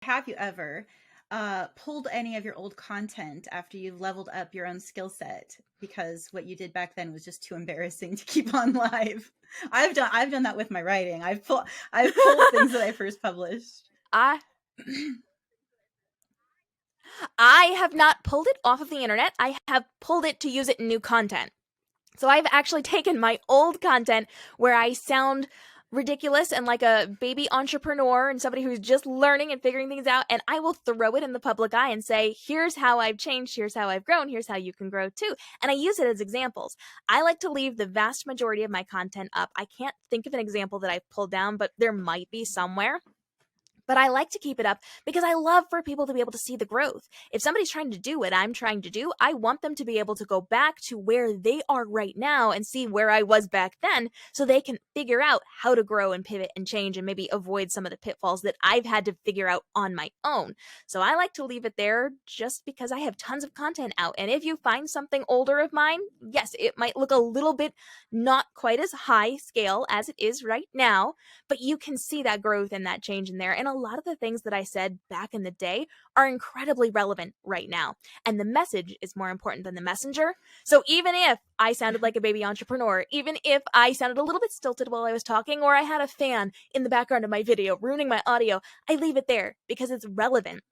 have you ever pulled any of your old content after you've leveled up your own skill set because what you did back then was just too embarrassing to keep on live? I've done that with my writing. I've pulled things that I first published. I I have not pulled it off of the internet. I have pulled it to use it in new content. So I've actually taken my old content where I sound ridiculous and like a baby entrepreneur and somebody who's just learning and figuring things out, and I will throw it in the public eye and say, here's how I've changed, here's how I've grown, here's how you can grow too. And I use it as examples. I like to leave the vast majority of my content up. I can't think of an example that I've pulled down, but there might be somewhere. But I like to keep it up because I love for people to be able to see the growth. If somebody's trying to do what I'm trying to do, I want them to be able to go back to where they are right now and see where I was back then so they can figure out how to grow and pivot and change and maybe avoid some of the pitfalls that I've had to figure out on my own. So I like to leave it there just because I have tons of content out. And if you find something older of mine, yes, it might look a little bit not quite as high scale as it is right now, but you can see that growth and that change in there. And a lot of the things that I said back in the day are incredibly relevant right now. And the message is more important than the messenger. So even if I sounded like a baby entrepreneur, even if I sounded a little bit stilted while I was talking, or I had a fan in the background of my video ruining my audio, I leave it there because it's relevant,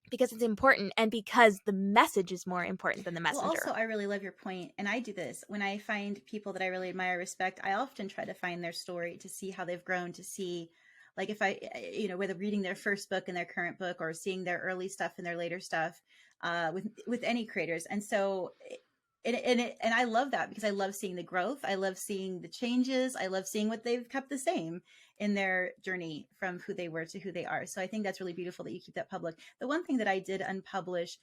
because it's important, and because the message is more important than the messenger. Well, also, I really love your point, and I do this when I find people that I really admire, respect. I often try to find their story to see how they've grown, to see, like, if I, whether reading their first book and their current book, or seeing their early stuff and their later stuff, with any creators. And so, and I love that because I love seeing the growth. I love seeing the changes. I love seeing what they've kept the same in their journey from who they were to who they are. So I think that's really beautiful that you keep that public. The one thing that I did unpublish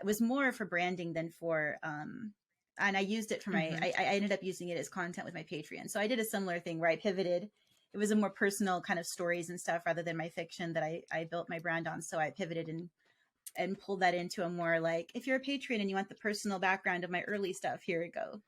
was more for branding than for, and I used it for my, I ended up using it as content with my Patreon. So I did a similar thing where I pivoted. It was a more personal kind of stories and stuff rather than my fiction that I built my brand on. So I pivoted and pulled that into a more like, if you're a Patreon and you want the personal background of my early stuff, here you go.